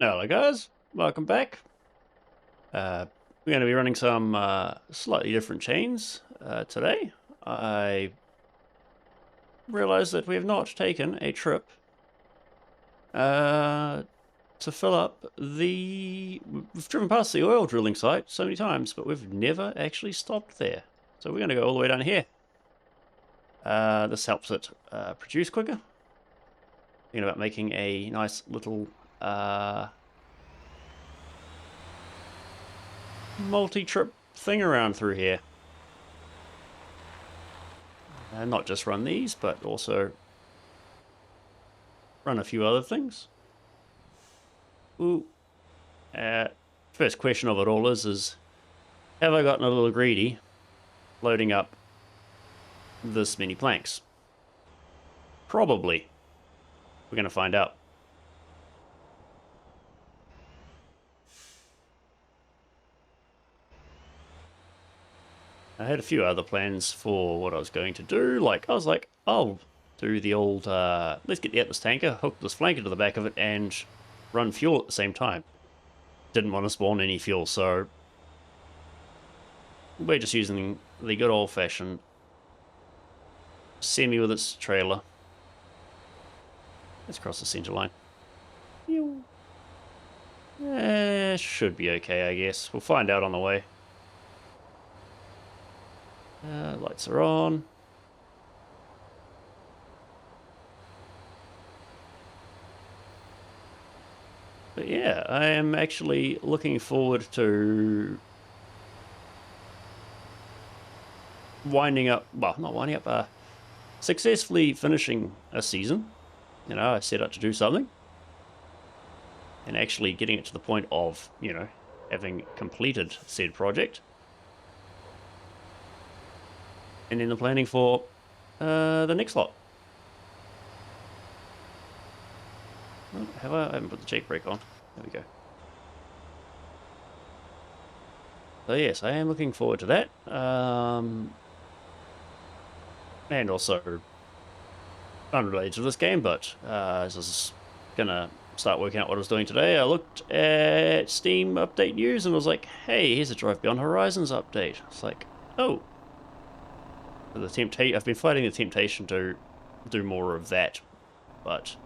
Hello guys, welcome back. We're going to be running some slightly different chains today. I realized that we have not taken a trip to fill up the... We've driven past the oil drilling site so many times, but we've never actually stopped there. So we're going to go all the way down here. This helps it produce quicker. Thinking about making a nice little... multi-trip thing around through here. And not just run these, but also run a few other things. Ooh. First question of it all is have I gotten a little greedy loading up this many planks? Probably. We're going to find out. I had a few other plans for what I was going to do. I was like, I'll do the old, let's get the Atlas tanker, hook this flank into the back of it, and run fuel at the same time. Didn't want to spawn any fuel, so we're just using the good old-fashioned semi with its trailer. Let's cross the center line. Should be okay, I guess. We'll find out on the way. Lights are on. But yeah, I am actually looking forward to winding up, well, not winding up, successfully finishing a season. You know, I set out to do something. And actually getting it to the point of, you know, having completed said project. And then the planning for the next lot. I haven't put the cheek brake on. There we go. So yes, I am looking forward to that. And also, unrelated to this game, but as I was gonna start working out what I was doing today, I looked at Steam update news and was like, hey, here's a Drive Beyond Horizons update. It's like, oh. I've been fighting the temptation to do more of that, but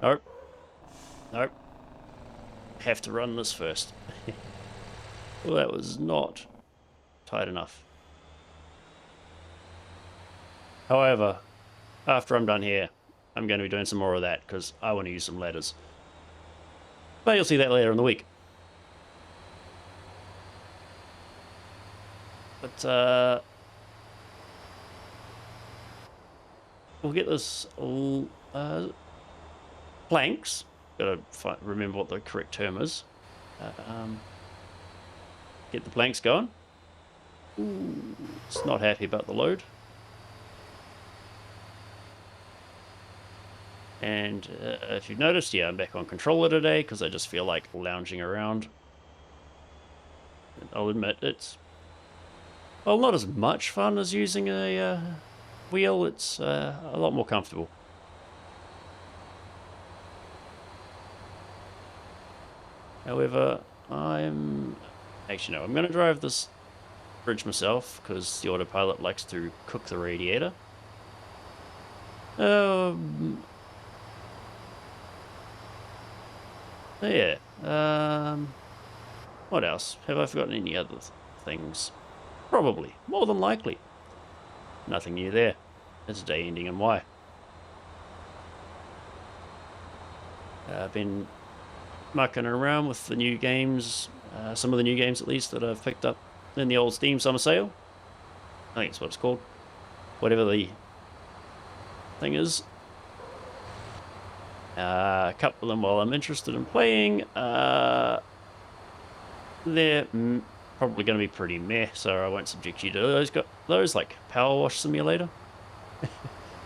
nope. Have to run this first. Well, that was not tight enough. However, after I'm done here, I'm going to be doing some more of that because I want to use some ladders. But you'll see that later in the week. But we'll get this planks. Gotta remember what the correct term is. Get the planks going. Ooh, it's not happy about the load. And if you've noticed, yeah, I'm back on controller today because I just feel like lounging around. I'll admit it's, well, not as much fun as using a wheel. It's a lot more comfortable. However, I'm going to drive this bridge myself because the autopilot likes to cook the radiator. Yeah. What else? Have I forgotten any other things? Probably. More than likely. Nothing new there. It's day ending and why. I've been mucking around with the new games, some of the new games at least that I've picked up in the old Steam summer sale. I think that's what it's called. Whatever the thing is. A couple of them, while I'm interested in playing, they're probably going to be pretty meh, so I won't subject you to those. Got those, like Power Wash Simulator.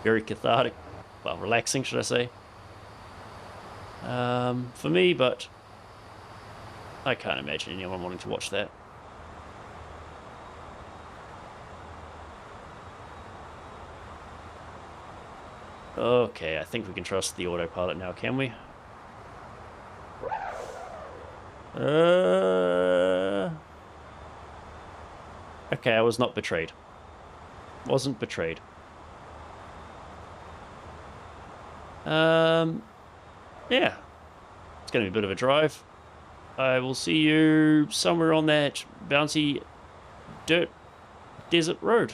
Very cathartic. Well, relaxing, should I say. For me, but I can't imagine anyone wanting to watch that. Okay, I think we can trust the autopilot now, can we? Okay, I was not betrayed. Wasn't betrayed. Yeah. It's going to be a bit of a drive. I will see you somewhere on that bouncy dirt desert road.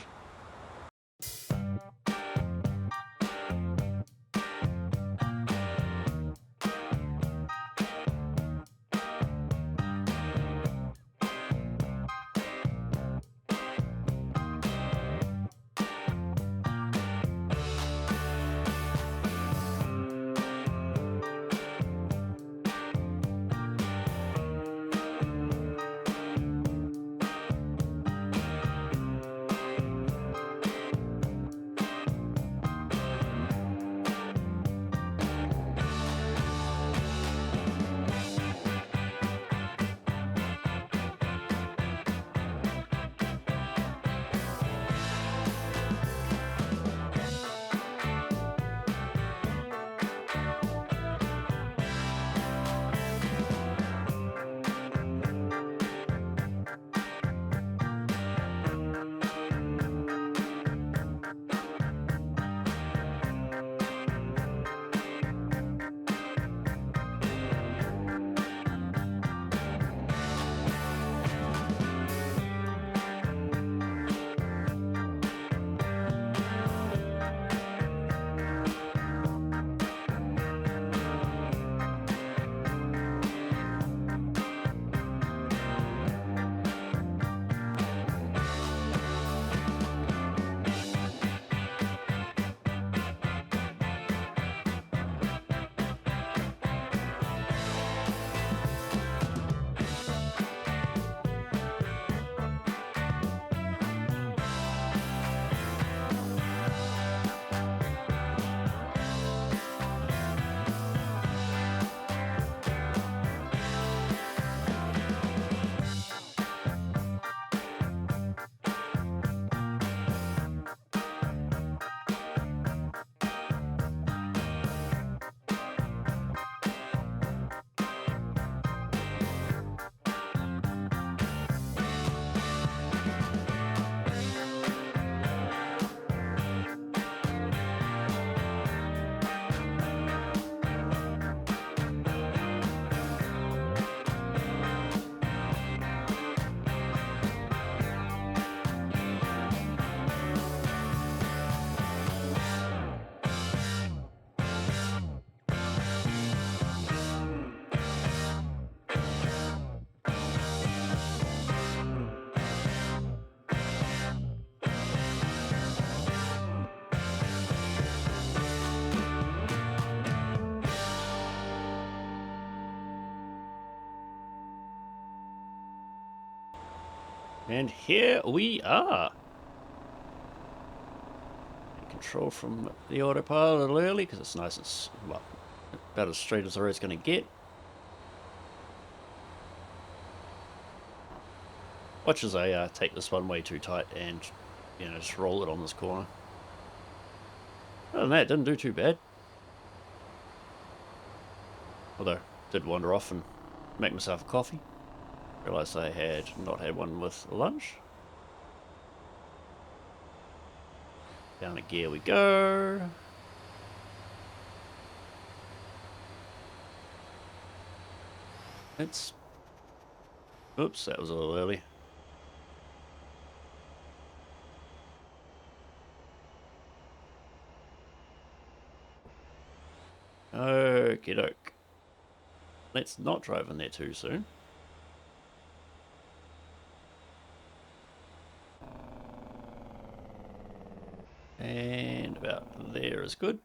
And here we are. Control from the autopilot a little early because it's nice and, well, about as straight as the road's going to get. Watch as I take this one way too tight and, you know, just roll it on this corner. Other than that, didn't do too bad. Although, did wander off and make myself a coffee. Realised I had not had one with lunch. Down a gear we go. It's... Oops, that was a little early. Okie doke. Let's not drive in there too soon. And about there is good.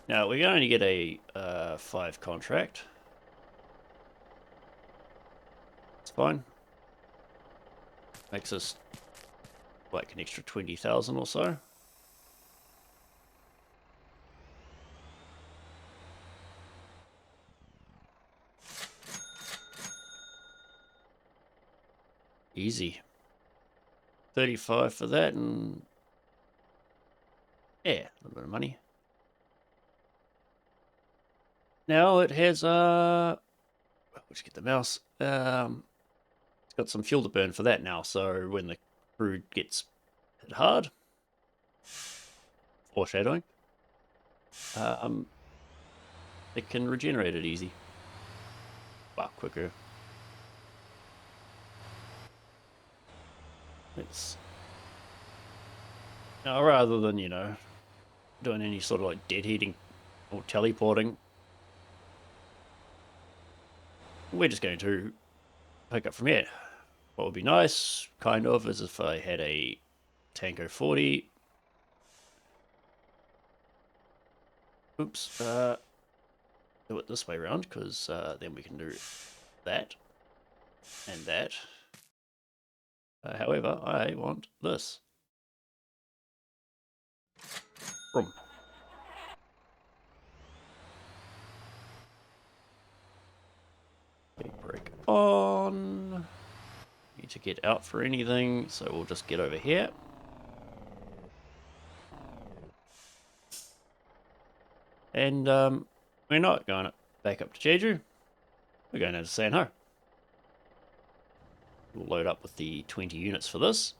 Now, we're going to get a 5 contract. It's fine. Makes us like an extra 20,000 or so. Easy. 35 for that, and yeah, a little bit of money. Now it has just get the mouse. It's got some fuel to burn for that now, so when the crew gets hit hard, foreshadowing, it can regenerate it easy. Well, quicker. It's now, rather than, you know, doing any sort of like deadheading or teleporting, we're just going to pick up from here. What would be nice, kind of, is if I had a Tango 40. Oops. Do it this way around, because then we can do that and that. However, I want this. Boom. Big brake on. Need to get out for anything, so we'll just get over here. And we're not going back up to Jeju. We're going down to San Ho. We'll load up with the 20 units for this.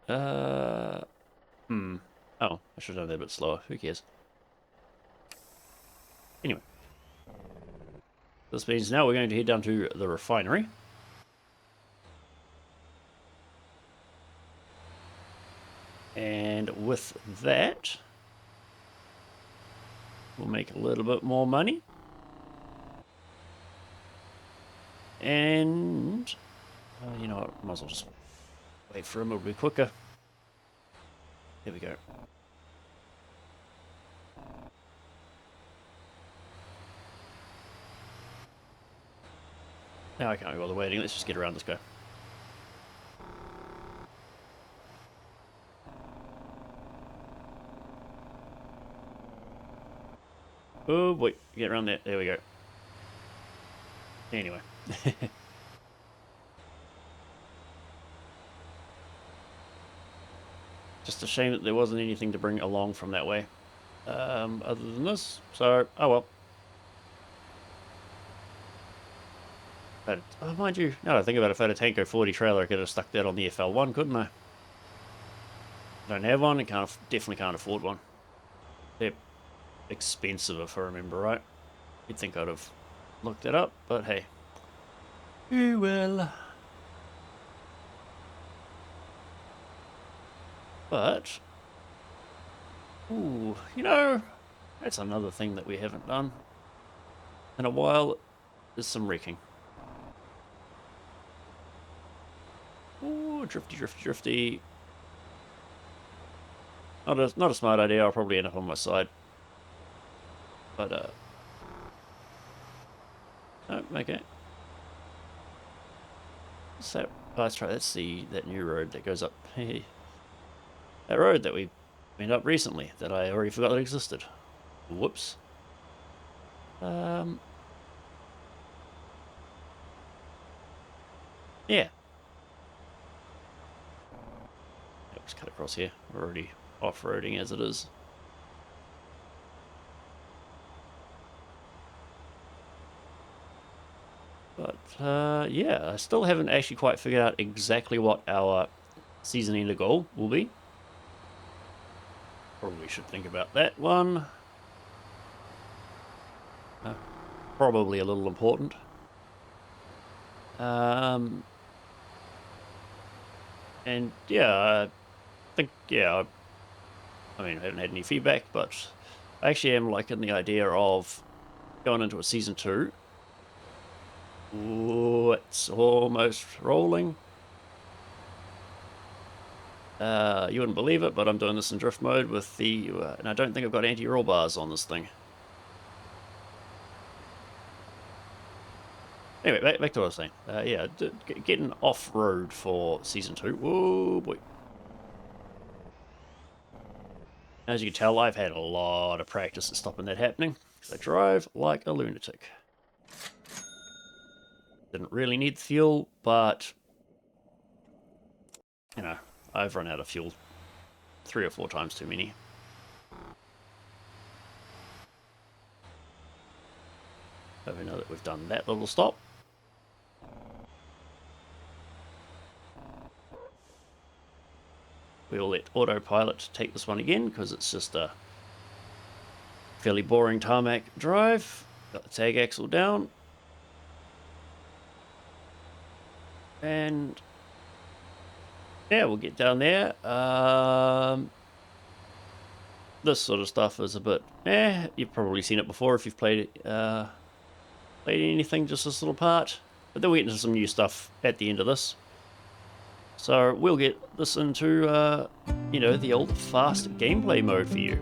Oh, I should have done that a bit slower. Who cares? Anyway. This means now we're going to head down to the refinery. And with that, we'll make a little bit more money. And, you know what, might as well just wait for him, it'll be quicker. There we go. Now I can't be bothered waiting, let's just get around this guy. Oh boy, get around there, there we go. Anyway. Just a shame that there wasn't anything to bring along from that way. Other than this, so, oh well. But, oh, mind you, now that I think about it, if I had a Tanko 40 trailer, I could have stuck that on the FL1, couldn't I? Don't have one, and definitely can't afford one. They're expensive, if I remember right. You'd think I'd have looked it up, but hey. You will. But, ooh, you know, that's another thing that we haven't done in a while, is some wrecking. Ooh, drifty, drifty, drifty. Not a smart idea, I'll probably end up on my side. But, oh, okay. So, oh, let's try, let's see that new road that goes up. That road that we went up recently, that I already forgot that existed. Whoops. Yeah. Just cut across here. We're already off-roading as it is. But, yeah, I still haven't actually quite figured out exactly what our season ender goal will be. Probably should think about that one. Probably a little important. And yeah, I think, yeah, I mean, I haven't had any feedback, but I actually am liking the idea of going into a season 2. Ooh, it's almost rolling. You wouldn't believe it, but I'm doing this in drift mode with the, and I don't think I've got anti-roll bars on this thing. Anyway, back to what I was saying. Yeah, getting off-road for Season 2. Whoa, boy. As you can tell, I've had a lot of practice at stopping that happening. I drive like a lunatic. Didn't really need the fuel, but, you know, I've run out of fuel 3 or 4 times too many. So we know that we've done that little stop. We'll let autopilot take this one again because it's just a fairly boring tarmac drive. Got the tag axle down. And yeah, we'll get down there. This sort of stuff is a bit, you've probably seen it before if you've played anything, just this little part. But then we get into some new stuff at the end of this. So we'll get this into, the old fast gameplay mode for you.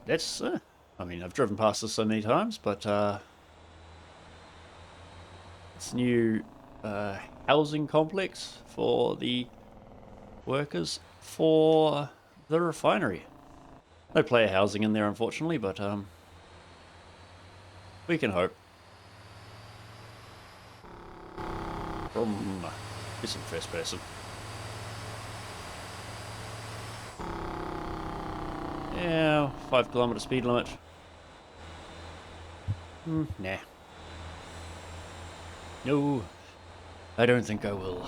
That's I mean, I've driven past this so many times, but it's new housing complex for the workers for the refinery. No player housing in there, unfortunately, but we can hope. It's in first person. Yeah, 5 kilometer speed limit. Nah. No, I don't think I will.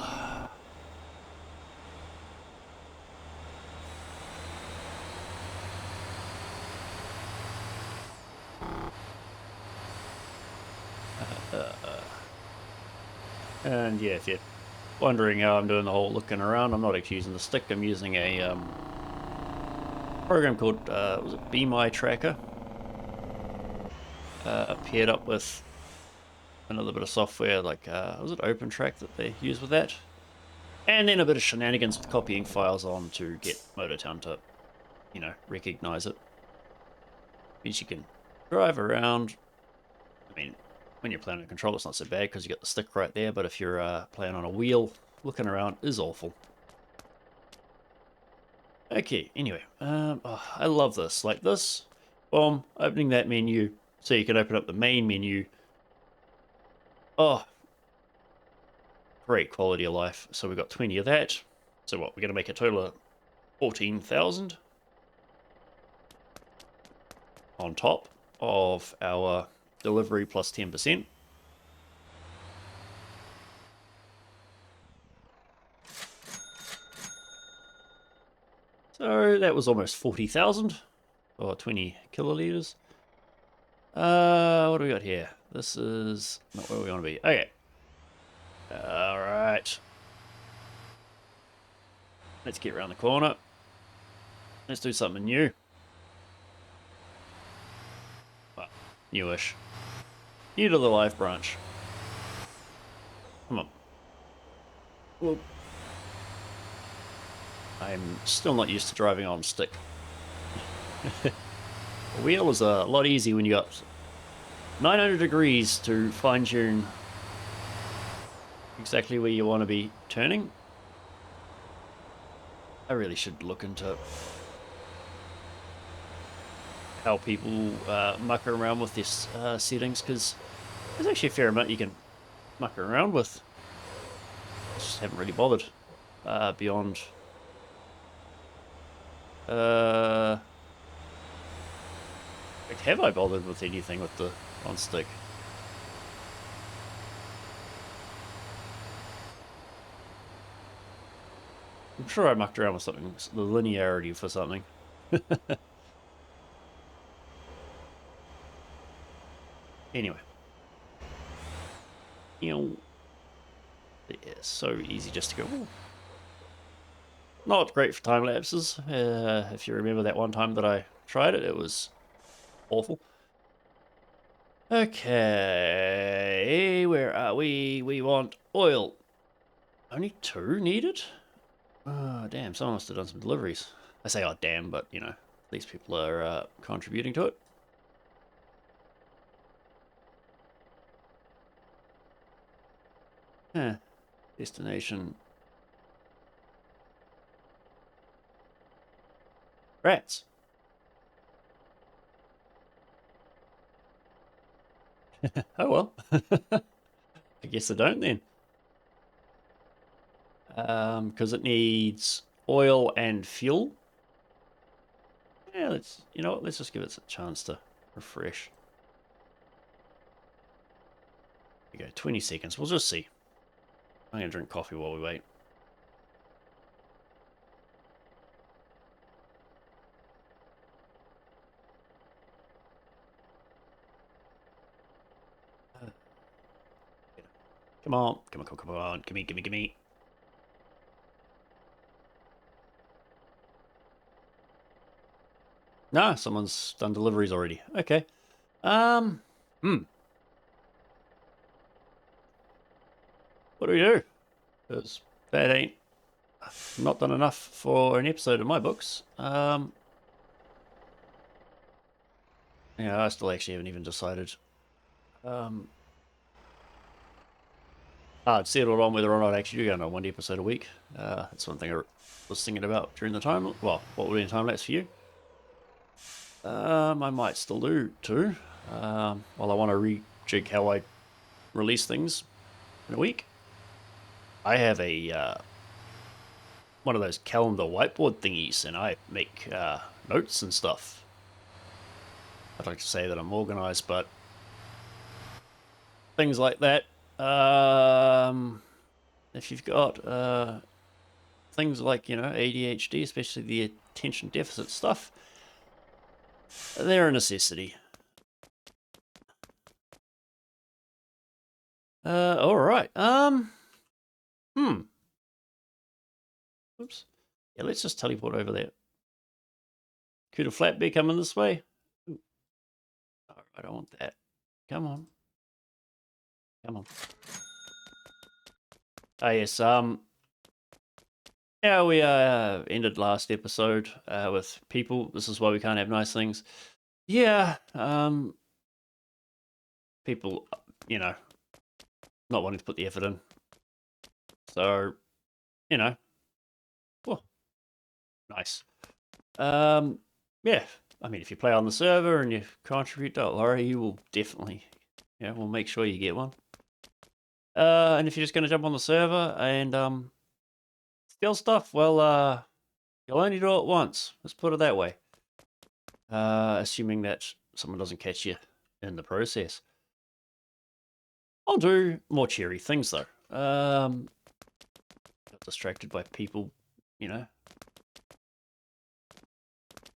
And yeah, if you're wondering how I'm doing the whole looking around, I'm not actually using the stick. I'm using a program called was it Be My Tracker, paired up with another bit of software like was it OpenTrack that they use with that, and then a bit of shenanigans with copying files on to get Motortown to, recognize it. Means you can drive around. I mean, when you're playing on a controller, it's not so bad because you got the stick right there. But if you're playing on a wheel, looking around is awful. Okay, anyway, I love this. Like this, boom, opening that menu so you can open up the main menu. Oh, great quality of life. So we've got 20 of that. So what, we're going to make a total of 14,000 on top of our delivery plus 10%. So that was almost 40,000 or 20 kiloliters. What do we got here? This is not where we want to be. Okay. Alright. Let's get around the corner. Let's do something new. Well, newish. New to the live branch. Come on. Whoop. I'm still not used to driving on stick. A wheel is a lot easier when you got 900 degrees to fine tune exactly where you want to be turning. I really should look into how people muck around with this settings, because there's actually a fair amount you can muck around with. I just haven't really bothered beyond. Have I bothered with anything with the on stick? I'm sure I mucked around with something, the linearity for something. Anyway. You know, it's so easy just to go, ooh. Not great for time lapses. If you remember that one time that I tried it, it was awful. Okay, where are we? We want oil. Only 2 needed? Oh, damn, someone must have done some deliveries. I say, oh, damn, but, you know, these people are contributing to it. Huh. Destination. Rats. Oh, well. I guess I don't then. Because it needs oil and fuel. Yeah, you know what, let's just give it a chance to refresh. There you go, 20 seconds. We'll just see. I'm going to drink coffee while we wait. Come on. Come on, come on. Gimme, gimme, gimme. No, someone's done deliveries already. Okay. What do we do? Because that ain't not done enough for an episode in my books. Yeah, I still actually haven't even decided. I'd settled on whether or not I actually do go on 1 episode a week. That's one thing I was thinking about during the time. Well, what would be a time lapse for you? I might still do 2. While I want to rejig how I release things in a week. I have a one of those calendar whiteboard thingies, and I make notes and stuff. I'd like to say that I'm organized, but things like that. If you've got things like, you know, ADHD, especially the attention deficit stuff, they're a necessity. All right. Oops. Yeah, let's just teleport over there. Could a flatbed coming this way? Ooh. Oh, I don't want that. Come on. Come on. Oh, yes. Yeah, we ended last episode with people. This is why we can't have nice things. Yeah. People, you know, not wanting to put the effort in. So, you know. Oh, nice. Yeah. I mean, if you play on the server and you contribute, don't worry, you will definitely, yeah, we'll make sure you get one. And if you're just going to jump on the server and steal stuff, well, you'll only do it once. Let's put it that way. Assuming that someone doesn't catch you in the process. I'll do more cheery things though. Got distracted by people, you know,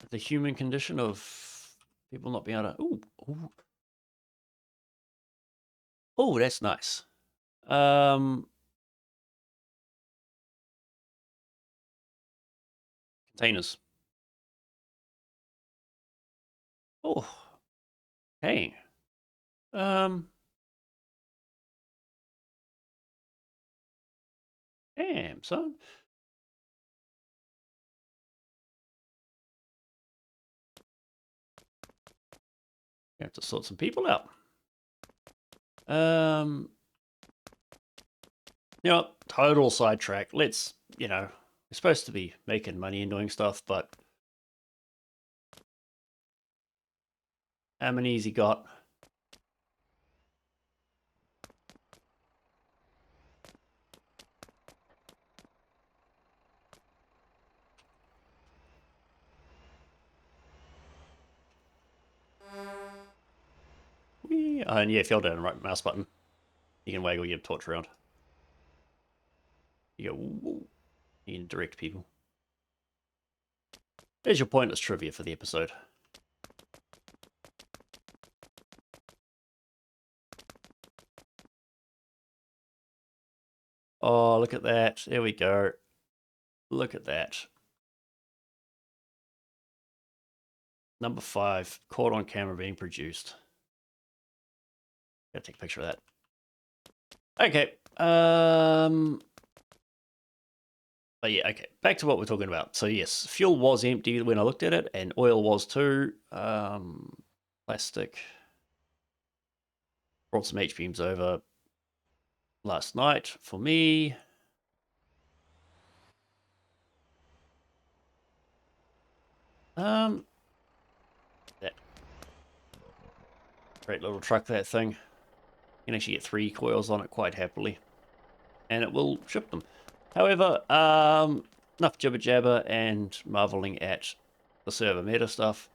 the human condition of people not being able to. Ooh. Oh, that's nice. Containers. Oh, hey. Um, Damn, son. You have to sort some people out. Um, total sidetrack. We're supposed to be making money and doing stuff, but how many's he got? And yeah, fell down right mouse button. You can waggle your torch around. You go, woo. You can direct people. There's your pointless trivia for the episode. Oh, look at that. There we go. Look at that. Number 5, caught on camera being produced. Gotta take a picture of that. Okay. But yeah, okay. Back to what we're talking about. So yes, fuel was empty when I looked at it, and oil was too. Plastic. Brought some H-beams over last night for me. That great little truck, that thing. You can actually get 3 coils on it quite happily, and it will ship them. However, enough jibber jabber and marveling at the server meta stuff.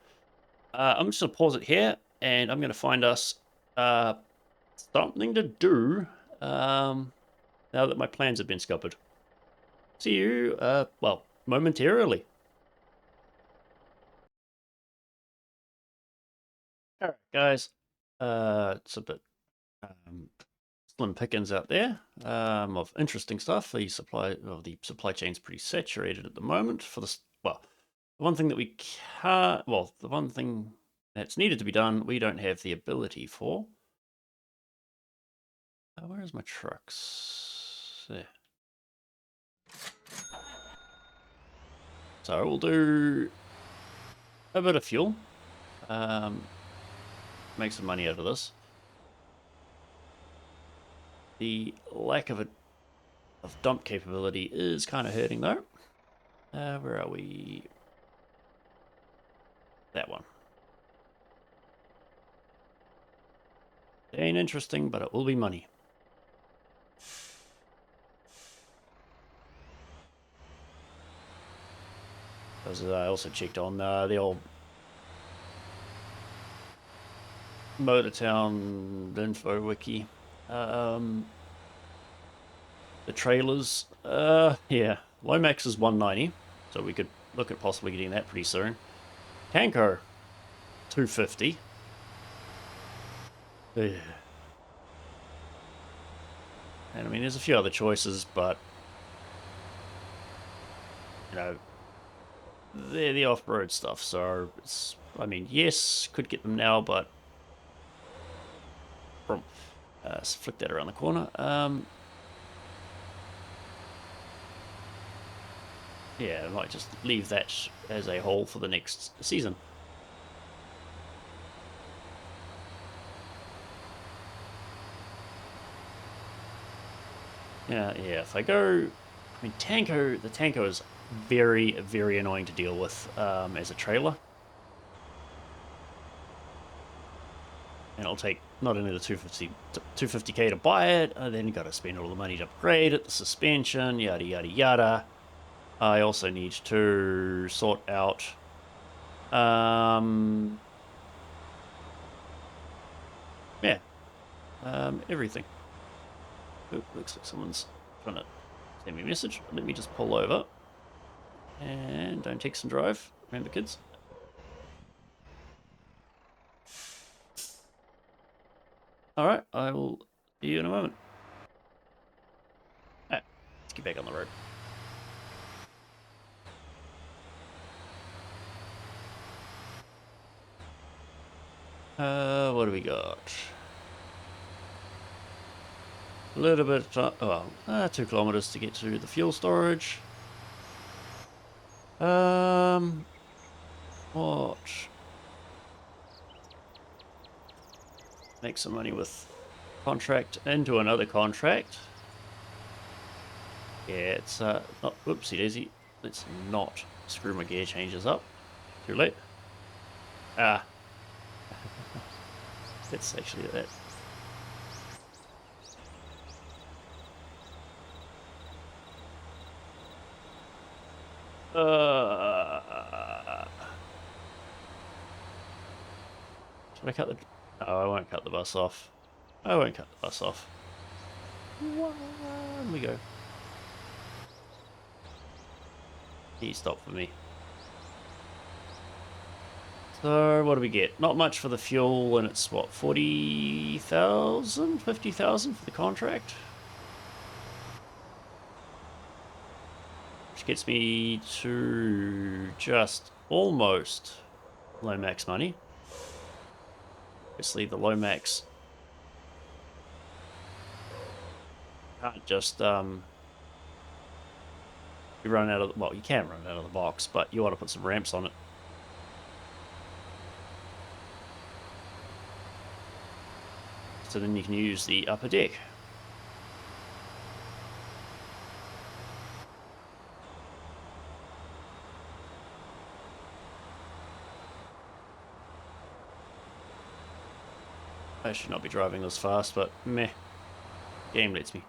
I'm just gonna pause it here, and I'm gonna find us something to do now that my plans have been scuppered. See you, well, momentarily. All right, guys. It's a bit slim pickings out there of interesting stuff. The supply chain's pretty saturated at the moment. The one thing that we can't, the one thing that's needed to be done, we don't have the ability for. Where's my trucks? There. So we'll do a bit of fuel. Make some money out of this. The lack of dump capability is kind of hurting though. Where are we? That one. It ain't interesting, but it will be money. As I also checked on the old Motortown info wiki. The trailers, yeah, Lomax is 190, so we could look at possibly getting that pretty soon. Tanko, 250. And I mean, there's a few other choices, but they're the off-road stuff. So yes, could get them now, but let's flick that around the corner. Yeah, I might just leave that as a whole for the next season. Yeah. If I go, the Tanko is very, very annoying to deal with as a trailer, and it'll take not only the 250k to buy it, then you got to spend all the money to upgrade it, the suspension, yada yada yada. I also need to sort out everything. Ooh, looks like someone's trying to send me a message. Let me just pull over and don't text and drive. Remember, kids. All right, I will See you in a moment. Alright, let's get back on the road. What do we got? A little bit, 2 kilometers to get to the fuel storage. What? Make some money with contract into another contract. Yeah, it's not, whoopsie daisy. Let's not screw my gear changes up. Too late. Ah. That's actually that. Should I cut the... No, I won't cut the bus off. I won't cut the bus off. One we go. He stopped for me. So, what do we get? Not much for the fuel, and it's what, 40,000? 50,000 for the contract? Which gets me to just almost low max money. Obviously, the low max can't just you run out of, well, you can run out of the box, but you want to put some ramps on it. So then you can use the upper deck. I should not be driving this fast, but meh. Game lets me.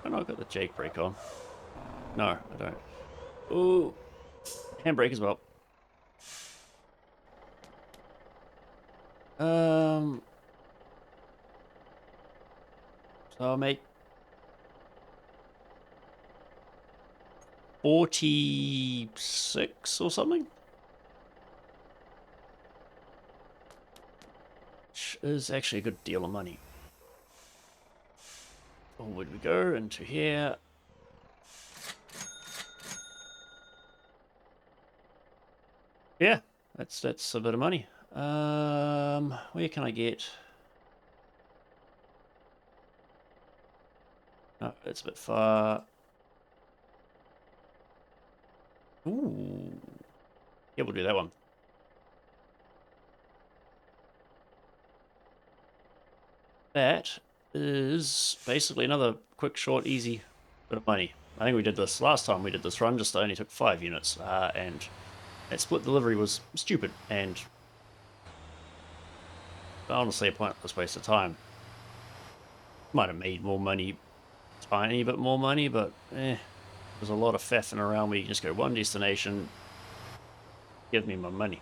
I've not got the Jake brake on. No, I don't. Ooh. Handbrake as well. So I'll make 46 or something. Which is actually a good deal of money. Forward we go into here. Yeah, that's a bit of money. Where can I get? No, it's a bit far. Ooh. Yeah, we'll do that one. That is basically another quick, short, easy bit of money. I think we did this last time we did this run, just only took 5 units, and that split delivery was stupid, and honestly a pointless waste of time. Might have made more money, tiny bit more money, but there's a lot of faffing around where you just go one destination, give me my money.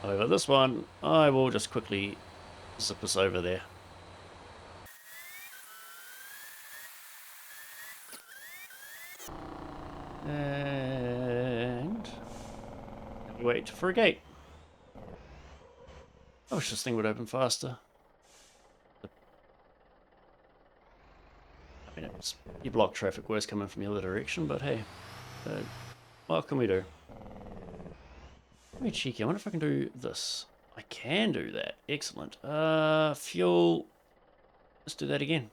However, this one, I will just quickly zip us over there. And we wait for a gate. I wish this thing would open faster. I mean, you block traffic worse coming from the other direction, but hey, what can we do? Let me check here. I wonder if I can do this. I can do that. Excellent. Fuel. Let's do that again.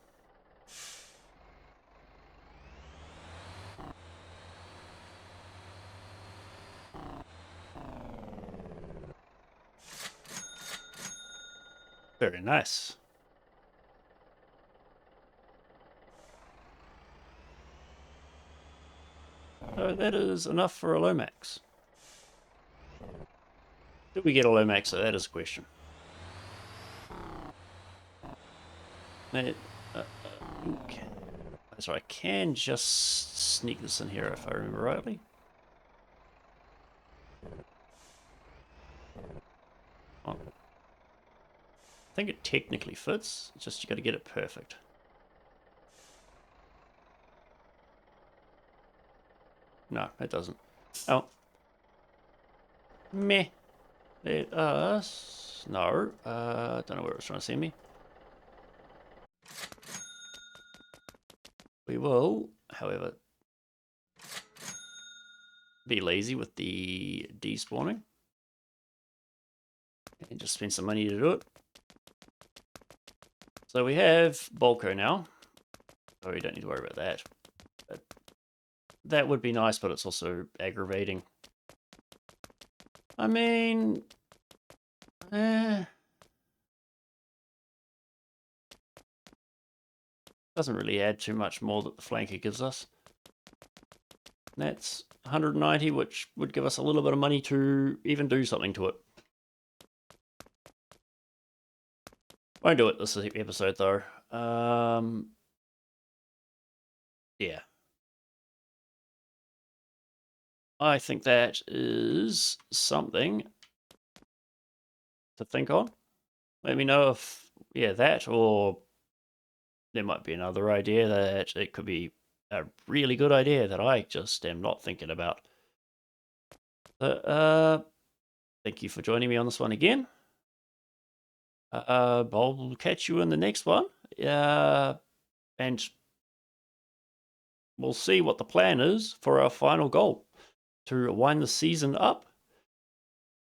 Very nice. So that is enough for a low max. Did we get a low max? So that is a question. Okay. So I can just sneak this in here if I remember rightly. Oh. I think it technically fits. It's just you got to get it perfect. No, it doesn't. Oh. Meh. Let us... No. Don't know where it was trying to send me. We will, however, be lazy with the despawning. And just spend some money to do it. So we have Bulko now. So we don't need to worry about that. But that would be nice, but it's also aggravating. I mean... doesn't really add too much more that the flanker gives us. And that's 190, which would give us a little bit of money to even do something to it. Won't do it this episode though. Yeah. I think that is something to think on. Let me know if, yeah, that, or there might be another idea that it could be a really good idea that I just am not thinking about. But, thank you for joining me on this one again. I'll catch you in the next one. And we'll see what the plan is for our final goal to wind the season up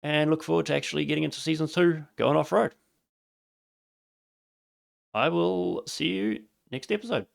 and look forward to actually getting into season 2 going off-road. I will see you next episode.